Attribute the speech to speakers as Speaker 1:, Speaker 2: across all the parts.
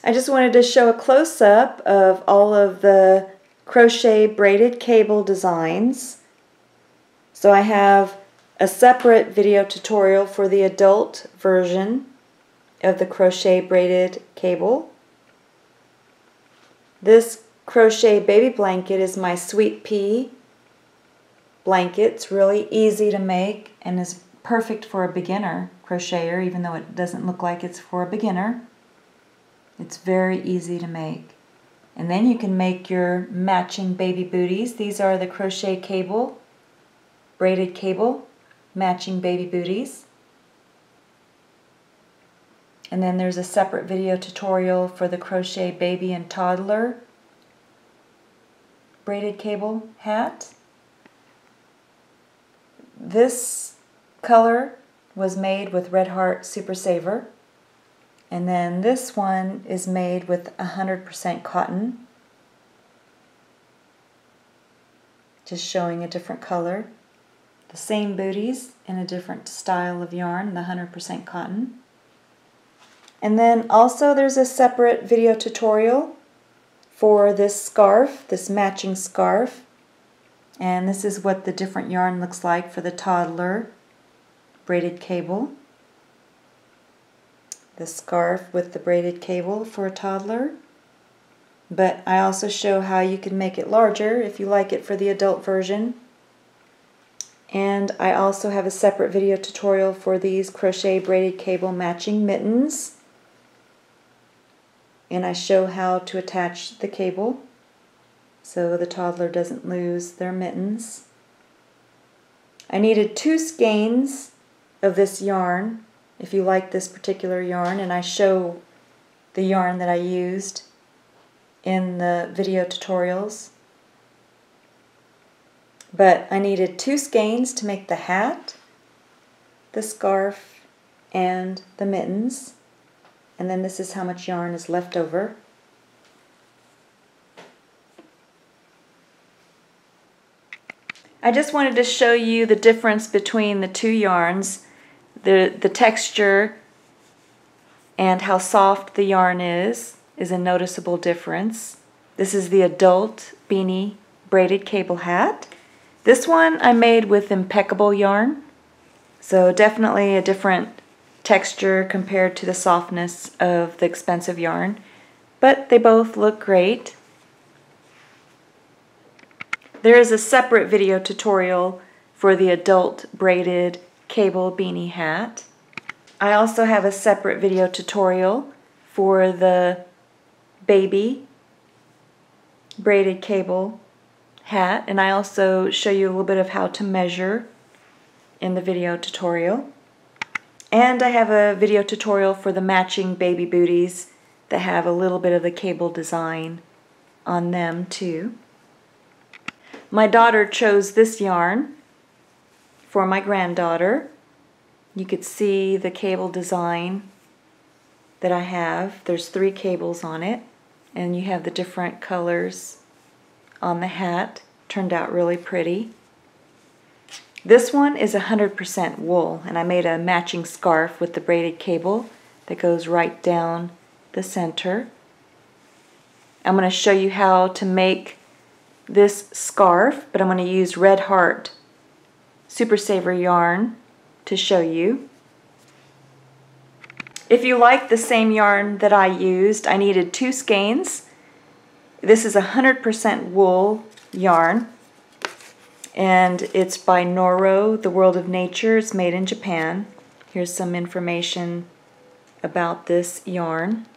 Speaker 1: I just wanted to show a close-up of all of the crochet braided cable designs. So I have a separate video tutorial for the adult version of the crochet braided cable. This crochet baby blanket is my sweet pea blanket. It's really easy to make and is perfect for a beginner crocheter, even though it doesn't look like it's for a beginner. It's very easy to make. And then you can make your matching baby booties. These are the crochet cable, braided cable, matching baby booties. And then there's a separate video tutorial for the crochet baby and toddler braided cable hat. This color was made with Red Heart Super Saver. And then this one is made with 100% cotton. Just showing a different color. The same booties in a different style of yarn, the 100% cotton. And then also there's a separate video tutorial for this scarf, this matching scarf. And this is what the different yarn looks like for the toddler braided cable. The scarf with the braided cable for a toddler. But I also show how you can make it larger if you like it for the adult version. And I also have a separate video tutorial for these crochet braided cable matching mittens. And I show how to attach the cable so the toddler doesn't lose their mittens. I needed 2 skeins of this yarn if you like this particular yarn, and I show the yarn that I used in the video tutorials. But I needed 2 skeins to make the hat, the scarf, and the mittens. And then this is how much yarn is left over. I just wanted to show you the difference between the 2 yarns, the texture and how soft the yarn is a noticeable difference. This is the adult beanie braided cable hat. This one I made with impeccable yarn, so definitely a different texture compared to the softness of the expensive yarn, but they both look great. There is a separate video tutorial for the adult braided cable beanie hat. I also have a separate video tutorial for the baby braided cable hat, and I also show you a little bit of how to measure in the video tutorial. And I have a video tutorial for the matching baby booties that have a little bit of the cable design on them too. My daughter chose this yarn for my granddaughter. You could see the cable design that I have. There's 3 cables on it, and you have the different colors on the hat. Turned out really pretty. This one is 100% wool, and I made a matching scarf with the braided cable that goes right down the center. I'm going to show you how to make this scarf, but I'm going to use Red Heart Super Saver yarn to show you. If you like the same yarn that I used, I needed 2 skeins. This is 100% wool yarn, and it's by Noro, The World of Nature. It's made in Japan. Here's some information about this yarn.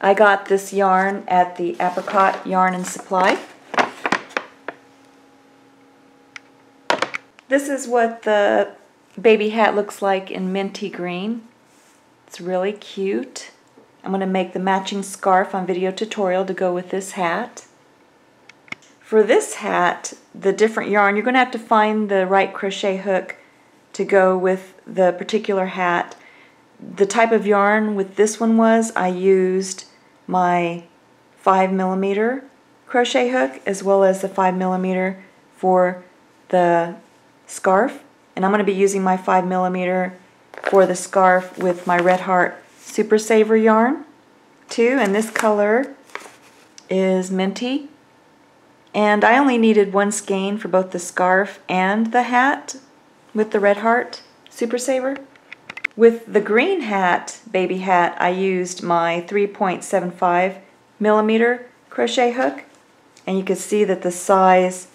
Speaker 1: I got this yarn at the Apricot Yarn and Supply. This is what the baby hat looks like in minty green. It's really cute. I'm going to make the matching scarf on video tutorial to go with this hat. For this hat, the different yarn, you're going to have to find the right crochet hook to go with the particular hat. The type of yarn with this one was I used my 5mm crochet hook as well as the 5mm for the scarf, and I'm going to be using my 5mm for the scarf with my Red Heart Super Saver yarn too, and this color is Minty. And I only needed one skein for both the scarf and the hat with the Red Heart Super Saver. With the green hat, baby hat, I used my 3.75 millimeter crochet hook, and you can see that the size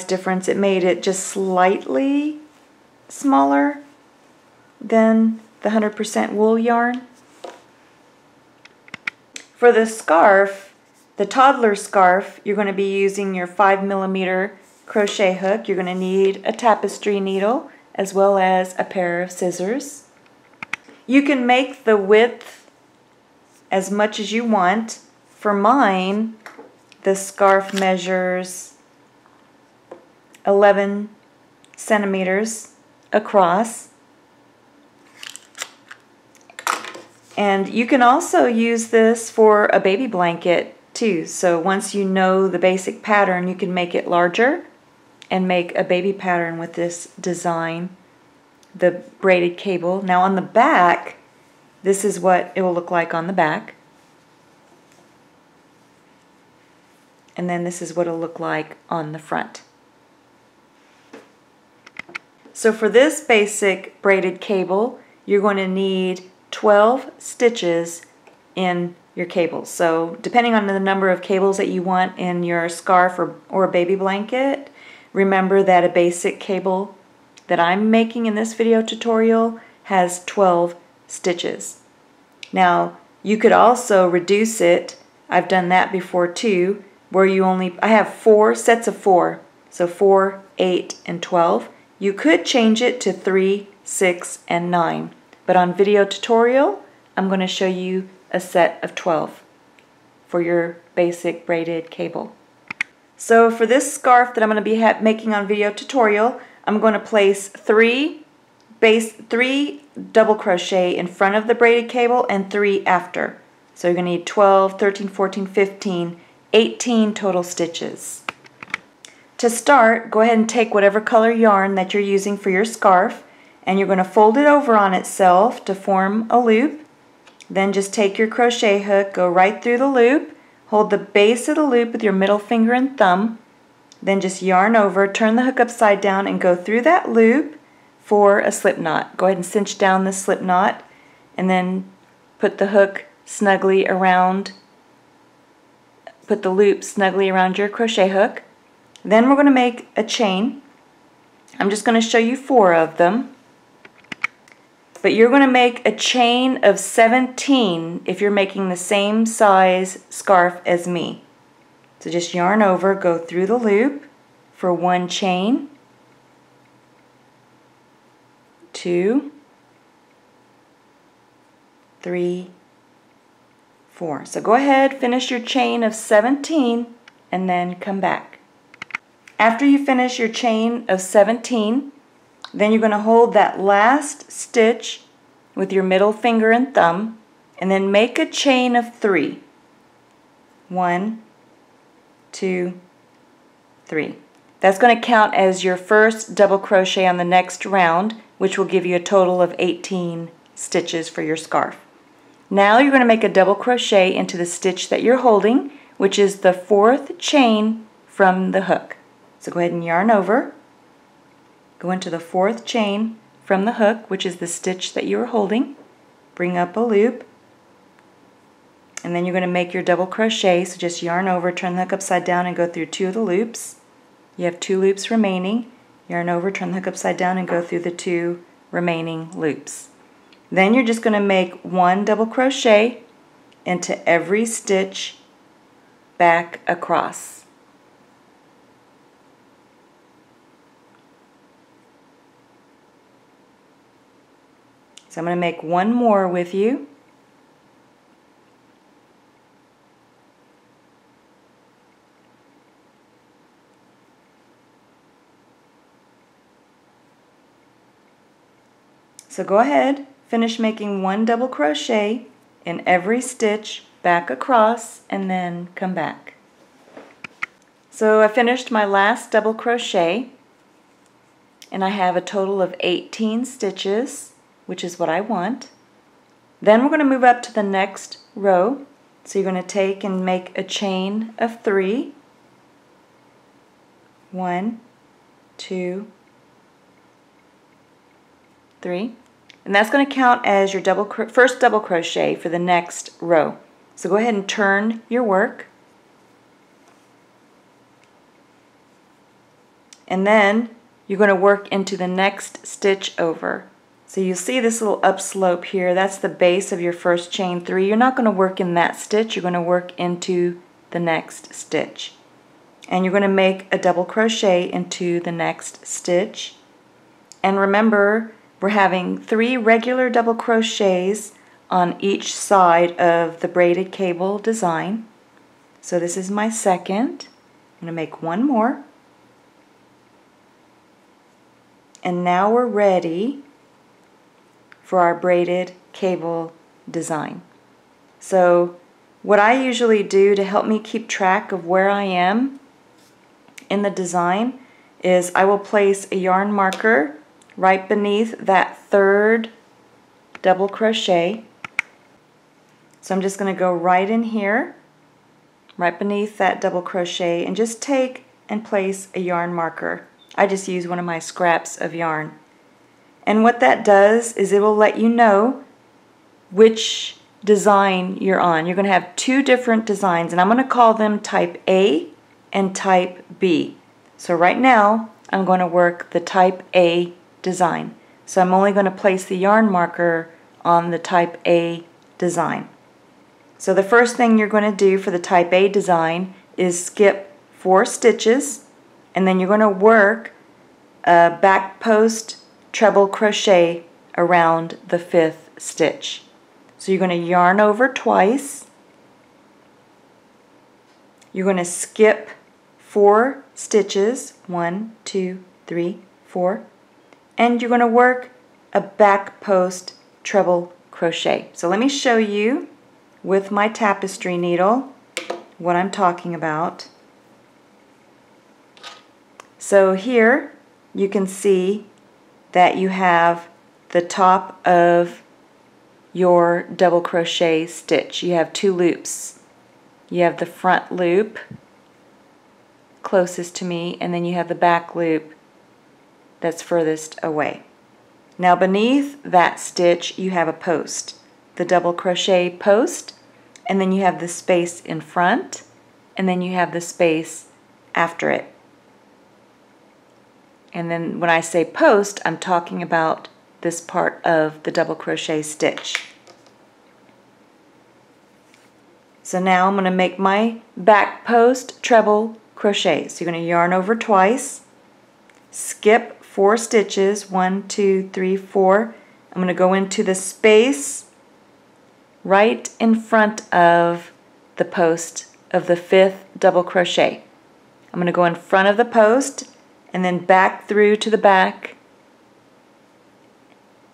Speaker 1: difference, it made it just slightly smaller than the 100% wool yarn. For the scarf, the Toddler scarf, you're going to be using your 5 millimeter crochet hook. You're going to need a tapestry needle as well as a pair of scissors. You can make the width as much as you want. For mine, the scarf measures 11 centimeters across. And you can also use this for a baby blanket too. So once you know the basic pattern, you can make it larger and make a baby pattern with this design, the braided cable. Now on the back, this is what it will look like on the back. And then this is what it'll look like on the front. So for this basic braided cable, you're going to need 12 stitches in your cables. So depending on the number of cables that you want in your scarf or a baby blanket, remember that a basic cable that I'm making in this video tutorial has 12 stitches. Now you could also reduce it. I've done that before too, where I have 4 sets of 4, so 4, 8, and 12. You could change it to 3, 6, and 9. But on video tutorial, I'm going to show you a set of 12 for your basic braided cable. So for this scarf that I'm going to be making on video tutorial, I'm going to place 3 double crochet in front of the braided cable and 3 after. So you're going to need 12, 13, 14, 15, 18 total stitches. To start, go ahead and take whatever color yarn that you're using for your scarf, and you're going to fold it over on itself to form a loop. Then just take your crochet hook, go right through the loop, hold the base of the loop with your middle finger and thumb, then just yarn over, turn the hook upside down, and go through that loop for a slip knot. Go ahead and cinch down the slip knot, and then put the hook snugly around, put the loop snugly around your crochet hook. Then we're going to make a chain. I'm just going to show you 4 of them. But you're going to make a chain of 17 if you're making the same size scarf as me. So just yarn over, go through the loop for 1 chain, 2, 3, 4. So go ahead, finish your chain of 17 and then come back. After you finish your chain of 17, then you're going to hold that last stitch with your middle finger and thumb and then make a chain of 3. 1, 2, 3. That's going to count as your first double crochet on the next round, which will give you a total of 18 stitches for your scarf. Now you're going to make a double crochet into the stitch that you're holding, which is the 4th chain from the hook. So go ahead and yarn over. Go into the 4th chain from the hook, which is the stitch that you are holding. Bring up a loop, and then you're going to make your double crochet. So just yarn over, turn the hook upside down, and go through 2 of the loops. You have 2 loops remaining. Yarn over, turn the hook upside down, and go through the 2 remaining loops. Then you're just going to make 1 double crochet into every stitch back across. So I'm going to make 1 more with you. So go ahead, finish making 1 double crochet in every stitch back across, and then come back. So I finished my last double crochet, and I have a total of 18 stitches, which is what I want. Then we're going to move up to the next row. So you're going to take and make a chain of 3. 1, 2, 3. And that's going to count as your first double crochet for the next row. So go ahead and turn your work. And then you're going to work into the next stitch over. So you see this little upslope here, that's the base of your first chain 3. You're not going to work in that stitch, you're going to work into the next stitch. And you're going to make a double crochet into the next stitch. And remember, we're having 3 regular double crochets on each side of the braided cable design. So this is my second. I'm going to make one more. And now we're ready for our braided cable design. So what I usually do to help me keep track of where I am in the design is I will place a yarn marker right beneath that third double crochet. So I'm just going to go right in here, right beneath that double crochet, and just take and place a yarn marker. I just use one of my scraps of yarn. And what that does is it will let you know which design you're on. You're going to have 2 different designs, and I'm going to call them type A and type B. So right now I'm going to work the type A design. So I'm only going to place the yarn marker on the type A design. So the first thing you're going to do for the type A design is skip 4 stitches, and then you're going to work a back post treble crochet around the 5th stitch. So you're going to yarn over twice. You're going to skip 4 stitches, 1, 2, 3, 4, and you're going to work a back post treble crochet. So let me show you with my tapestry needle what I'm talking about. So here you can see that you have the top of your double crochet stitch. You have 2 loops. You have the front loop closest to me, and then you have the back loop that's furthest away. Now beneath that stitch you have a post, the double crochet post, and then you have the space in front, and then you have the space after it. And then when I say post, I'm talking about this part of the double crochet stitch. So now I'm going to make my back post treble crochet. So you're going to yarn over twice, skip 4 stitches, 1, 2, 3, 4. I'm going to go into the space right in front of the post of the 5th double crochet. I'm going to go in front of the post and then back through to the back,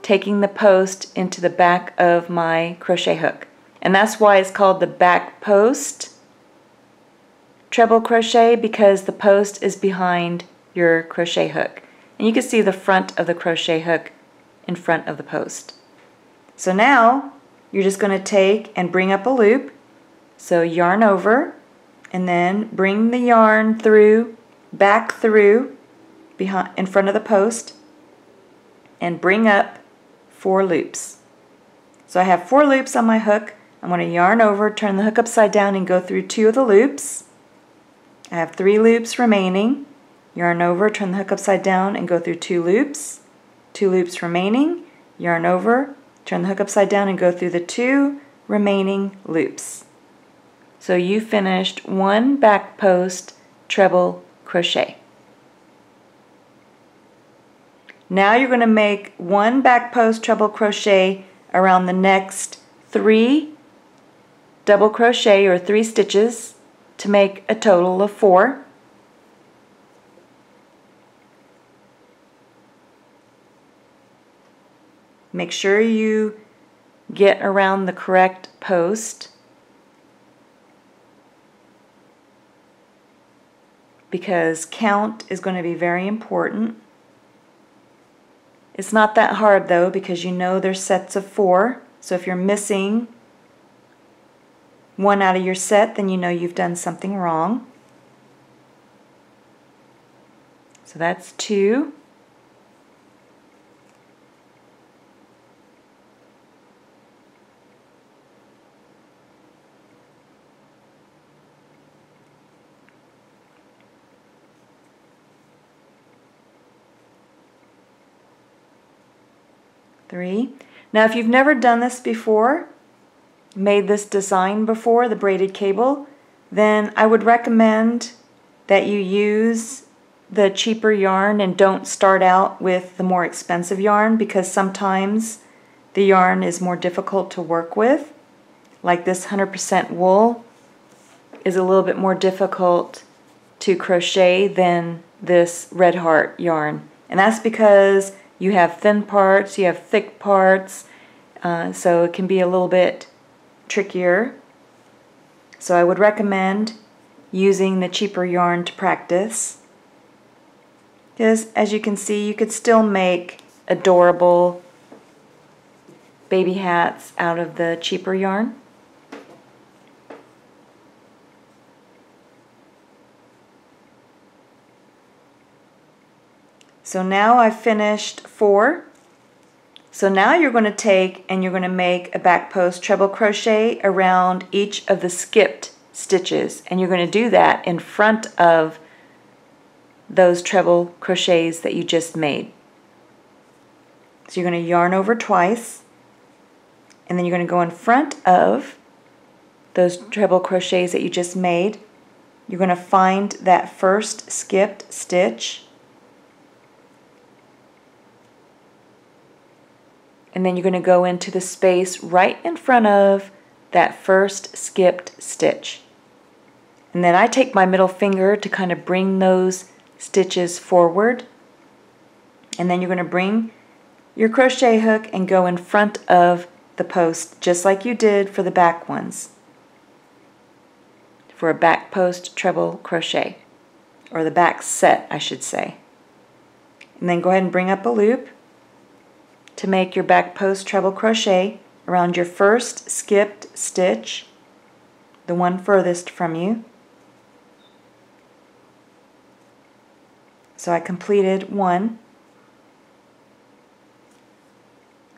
Speaker 1: taking the post into the back of my crochet hook. And that's why it's called the back post treble crochet, because the post is behind your crochet hook. And you can see the front of the crochet hook in front of the post. So now you're just going to take and bring up a loop. So yarn over and then bring the yarn through, back through, behind, in front of the post, and bring up 4 loops. So I have 4 loops on my hook. I'm going to yarn over, turn the hook upside down, and go through 2 of the loops. I have 3 loops remaining. Yarn over, turn the hook upside down, and go through 2 loops. 2 loops remaining. Yarn over, turn the hook upside down, and go through the 2 remaining loops. So you finished 1 back post treble crochet. Now you're going to make 1 back post treble crochet around the next 3 double crochet or 3 stitches to make a total of 4. Make sure you get around the correct post, because count is going to be very important. It's not that hard though, because you know there's sets of 4. So if you're missing one out of your set, then you know you've done something wrong. So that's 2. Three. Now if you've never done this before, made this design before, the braided cable, then I would recommend that you use the cheaper yarn and don't start out with the more expensive yarn, because sometimes the yarn is more difficult to work with. Like this 100% wool is a little bit more difficult to crochet than this Red Heart yarn. And that's because you have thin parts, you have thick parts, so it can be a little bit trickier. So I would recommend using the cheaper yarn to practice. Because as you can see, you could still make adorable baby hats out of the cheaper yarn. So now I've finished 4. So now you're going to take and you're going to make a back post treble crochet around each of the skipped stitches, and you're going to do that in front of those treble crochets that you just made. So you're going to yarn over twice, and then you're going to go in front of those treble crochets that you just made. You're going to find that first skipped stitch, and then you're going to go into the space right in front of that first skipped stitch. And then I take my middle finger to kind of bring those stitches forward, and then you're going to bring your crochet hook and go in front of the post just like you did for the back ones, for a back post treble crochet, or the back set I should say. And then go ahead and bring up a loop to make your back post treble crochet around your first skipped stitch, the one furthest from you. So I completed 1.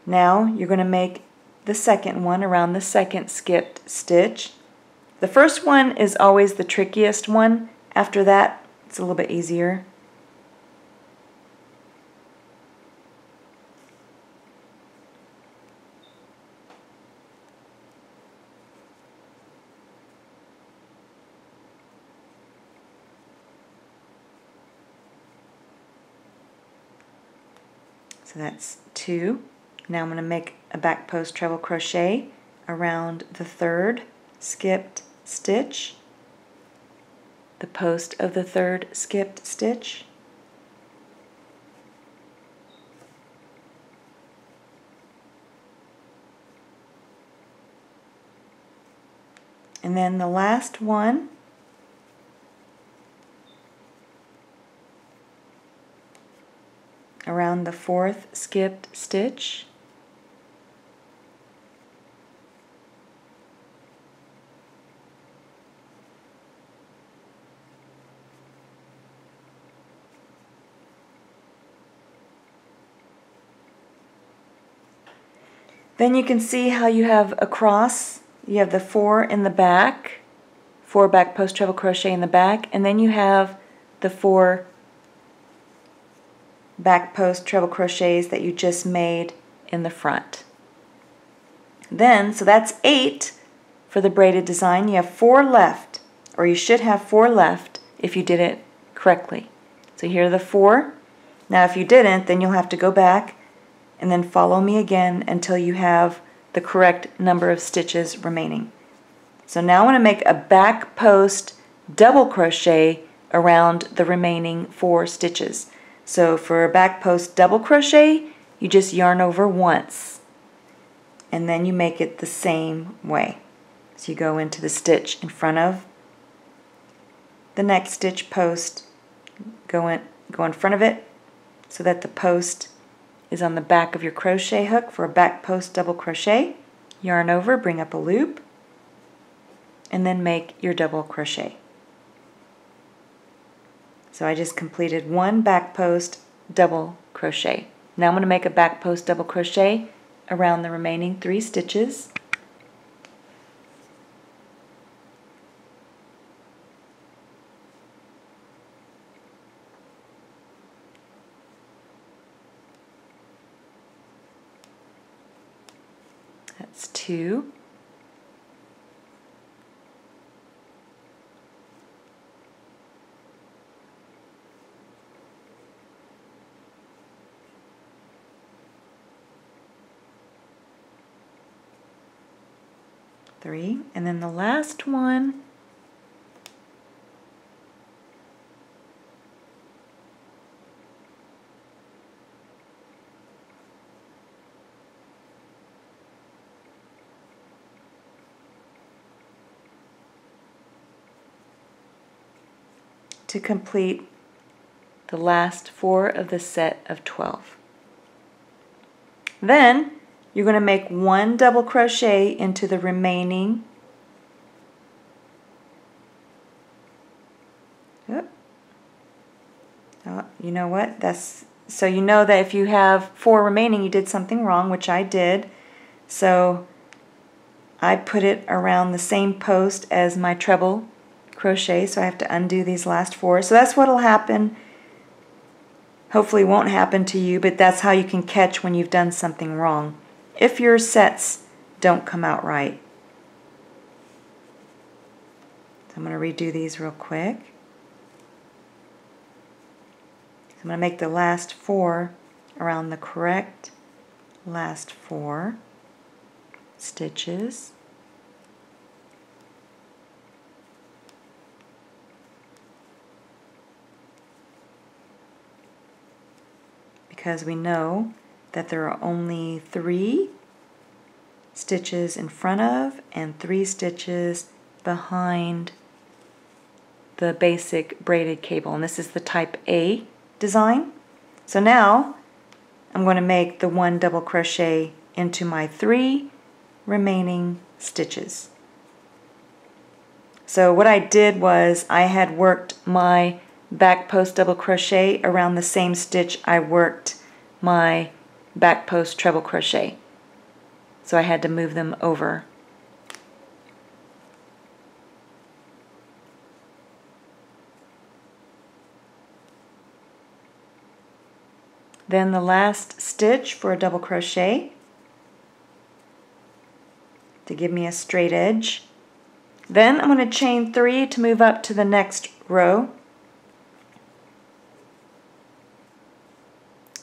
Speaker 1: Now you're going to make the second one around the second skipped stitch. The first one is always the trickiest one. After that, it's a little bit easier. So that's 2. Now I'm going to make a back post treble crochet around the third skipped stitch, the post of the third skipped stitch. And then the last one, around the fourth skipped stitch. Then you can see how you have a cross. You have the 4 in the back, 4 back post treble crochet in the back, and then you have the 4 back post treble crochets that you just made in the front. Then, so that's 8 for the braided design. You have 4 left, or you should have 4 left if you did it correctly. So here are the 4. Now if you didn't, then you'll have to go back and then follow me again until you have the correct number of stitches remaining. So now I want to make a back post double crochet around the remaining 4 stitches. So for a back post double crochet, you just yarn over once, and then you make it the same way. So you go into the stitch in front of the next stitch post, go in front of it so that the post is on the back of your crochet hook for a back post double crochet. Yarn over, bring up a loop, and then make your double crochet. So I just completed one back post double crochet. Now I'm going to make a back post double crochet around the remaining 3 stitches. That's 2. Three, and then the last one to complete the last 4 of the set of 12. Then you're going to make 1 double crochet into the remaining you know what? That's so you know that if you have 4 remaining, you did something wrong, which I did. So I put it around the same post as my treble crochet, so I have to undo these last 4. So that's what will happen. Hopefully it won't happen to you, but that's how you can catch when you've done something wrong, if your sets don't come out right. So I'm going to redo these real quick. So I'm going to make the last 4 around the correct last 4 stitches. Because we know that there are only 3 stitches in front of and 3 stitches behind the basic braided cable, and this is the type A design. So now I'm going to make the 1 double crochet into my 3 remaining stitches. So what I did was I had worked my back post double crochet around the same stitch I worked my back post treble crochet. So I had to move them over. Then the last stitch for a double crochet to give me a straight edge. Then I'm going to chain 3 to move up to the next row,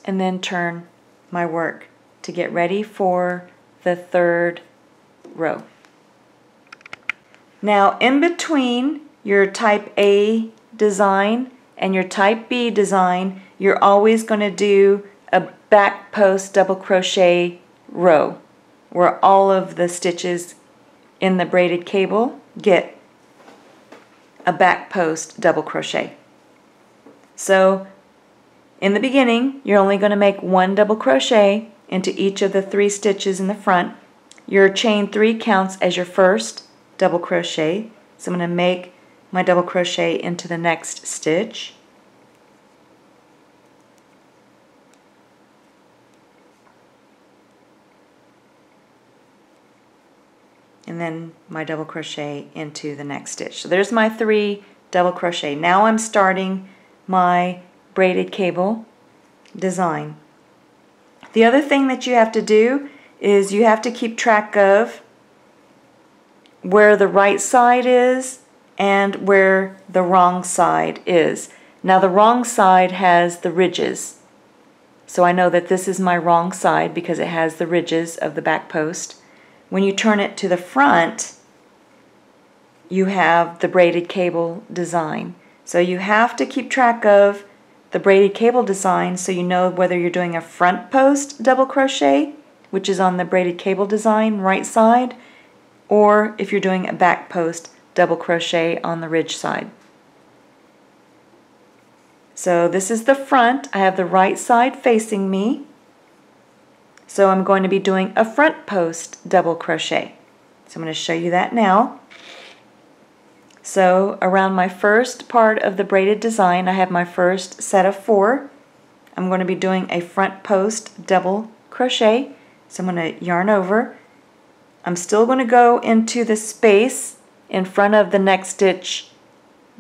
Speaker 1: and then turn my work to get ready for the 3rd row. Now in between your type A design and your type B design, you're always going to do a back post double crochet row where all of the stitches in the braided cable get a back post double crochet. So in the beginning, you're only going to make 1 double crochet into each of the 3 stitches in the front. Your chain 3 counts as your first double crochet. So I'm going to make my double crochet into the next stitch. And then my double crochet into the next stitch. So there's my 3 double crochet. Now I'm starting my braided cable design. The other thing that you have to do is you have to keep track of where the right side is and where the wrong side is. Now the wrong side has the ridges. So I know that this is my wrong side because it has the ridges of the back post. When you turn it to the front, you have the braided cable design. So you have to keep track of the braided cable design so you know whether you're doing a front post double crochet, which is on the braided cable design right side, or if you're doing a back post double crochet on the ridge side. So this is the front. I have the right side facing me. So I'm going to be doing a front post double crochet. So I'm going to show you that now. So around my first part of the braided design, I have my first set of 4. I'm going to be doing a front post double crochet. So I'm going to yarn over. I'm still going to go into the space in front of the next stitch,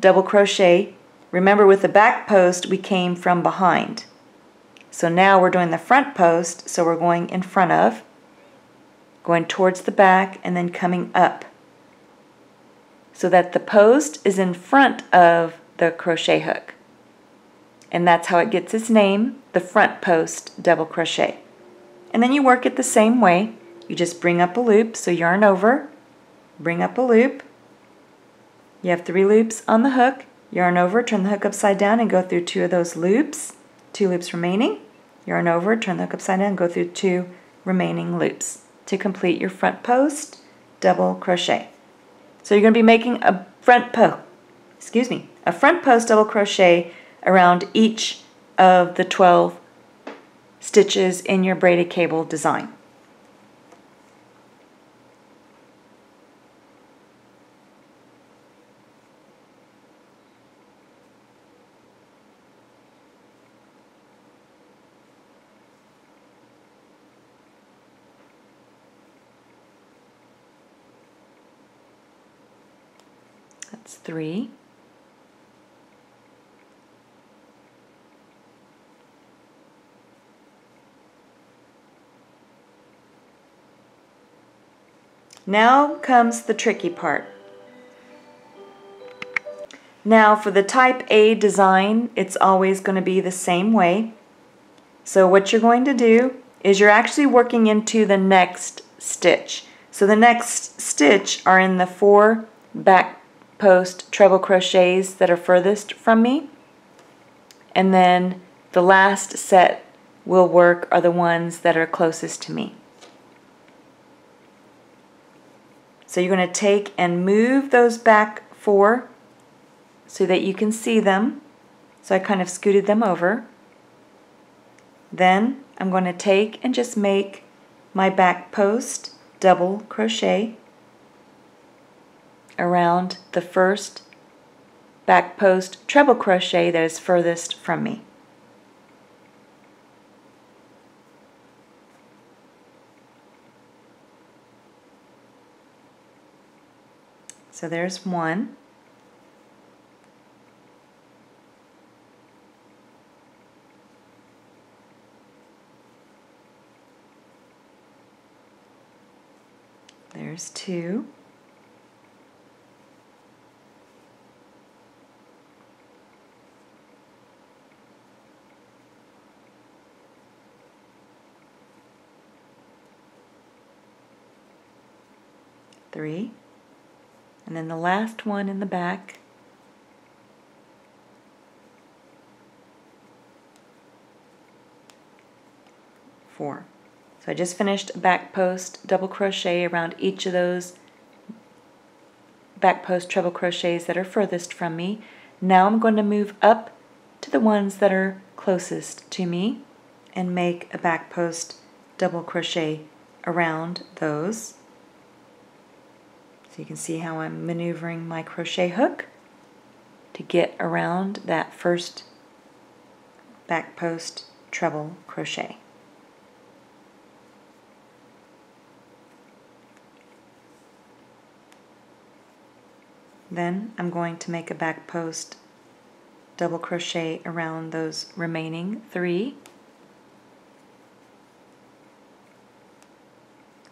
Speaker 1: double crochet. Remember, with the back post we came from behind. So now we're doing the front post, so we're going in front of, going towards the back, and then coming up, so that the post is in front of the crochet hook. And that's how it gets its name, the front post double crochet. And then you work it the same way. You just bring up a loop, so yarn over, bring up a loop. You have 3 loops on the hook, yarn over, turn the hook upside down and go through 2 of those loops, 2 loops remaining. Yarn over, turn the hook upside down and go through 2 remaining loops to complete your front post double crochet. So you're going to be making a front post double crochet around each of the 12 stitches in your braided cable design. That's 3. Now comes the tricky part. Now for the type A design, it's always going to be the same way. So what you're going to do is you're actually working into the next stitch. So the next stitch are in the 4 back post treble crochets that are furthest from me, and then the last set will work are the ones that are closest to me. So you're going to take and move those back 4 so that you can see them. So I kind of scooted them over. Then I'm going to take and just make my back post double crochet around the first back post treble crochet that is furthest from me. So there's 1. There's 2. Three, and then the last one in the back, 4. So I just finished a back post double crochet around each of those back post treble crochets that are furthest from me. Now I'm going to move up to the ones that are closest to me and make a back post double crochet around those. So you can see how I'm maneuvering my crochet hook to get around that first back post treble crochet. Then I'm going to make a back post double crochet around those remaining 3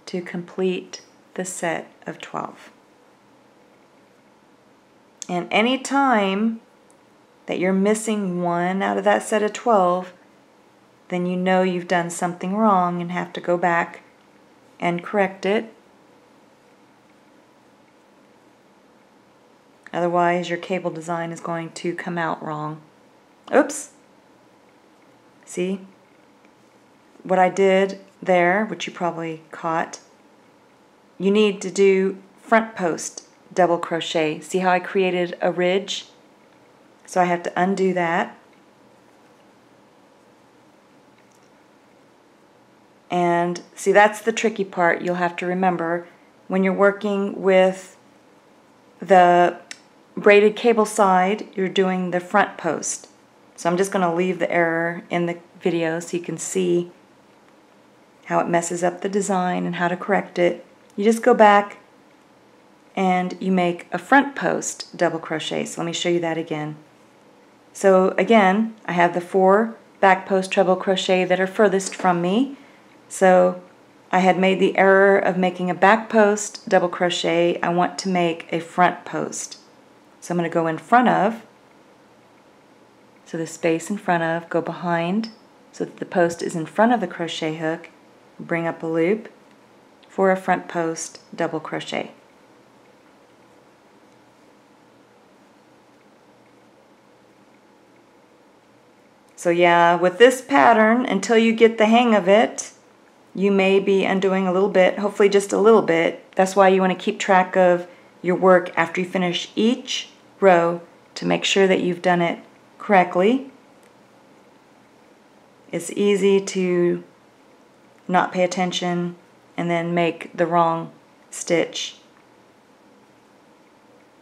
Speaker 1: to complete the set of 12. And any time that you're missing one out of that set of 12, then you know you've done something wrong and have to go back and correct it. Otherwise, your cable design is going to come out wrong. Oops! See? What I did there, which you probably caught, you need to do front post double crochet. See how I created a ridge? So I have to undo that. And And see, that's the tricky part. You'll have to remember when you're working with the braided cable side, you're doing the front post. So I'm just going to leave the error in the video so you can see how it messes up the design and how to correct it. You just go back and you make a front post double crochet. So let me show you that again. So again, I have the 4 back post treble crochet that are furthest from me. So I had made the error of making a back post double crochet. I want to make a front post. So I'm going to go in front of, so the space in front of, go behind so that the post is in front of the crochet hook, bring up a loop for a front post double crochet. So yeah, with this pattern, until you get the hang of it, you may be undoing a little bit, hopefully just a little bit. That's why you want to keep track of your work after you finish each row to make sure that you've done it correctly. It's easy to not pay attention and then make the wrong stitch.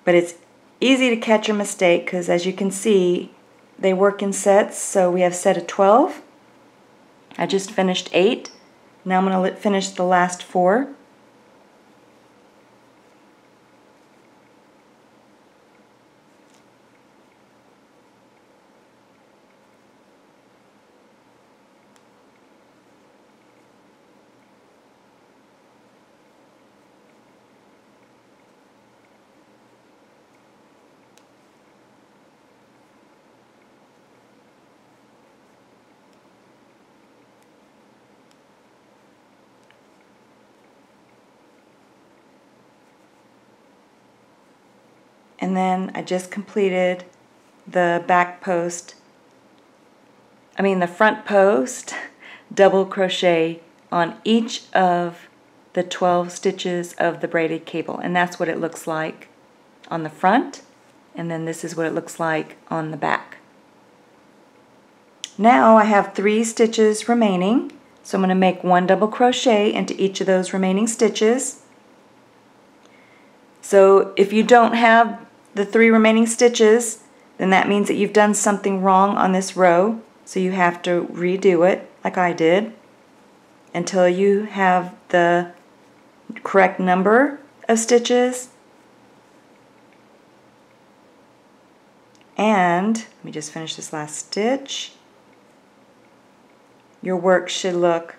Speaker 1: But it's easy to catch a mistake because, as you can see, they work in sets. So we have set of 12. I just finished 8. Now I'm going to finish the last 4. And then I just completed the back post, the front post double crochet on each of the 12 stitches of the braided cable, and that's what it looks like on the front, and then this is what it looks like on the back. Now I have 3 stitches remaining, so I'm going to make 1 double crochet into each of those remaining stitches. So if you don't have the 3 remaining stitches, then that means that you've done something wrong on this row, so you have to redo it like I did until you have the correct number of stitches. And let me just finish this last stitch. Your work should look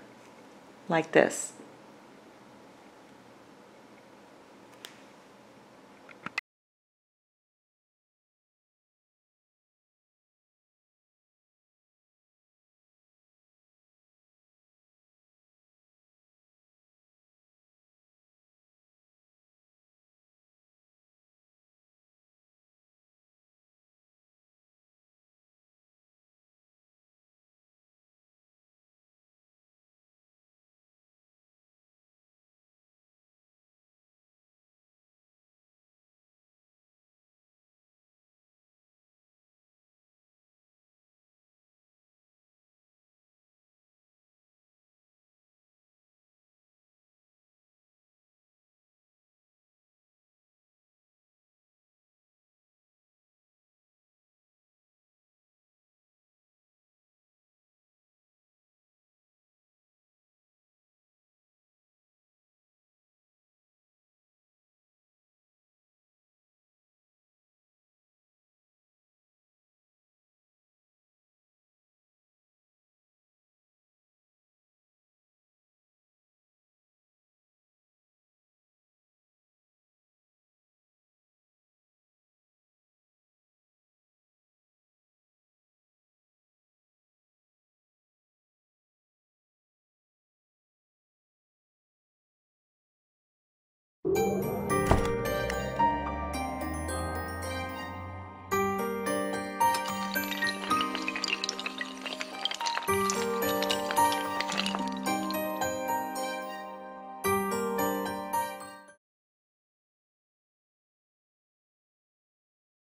Speaker 1: like this.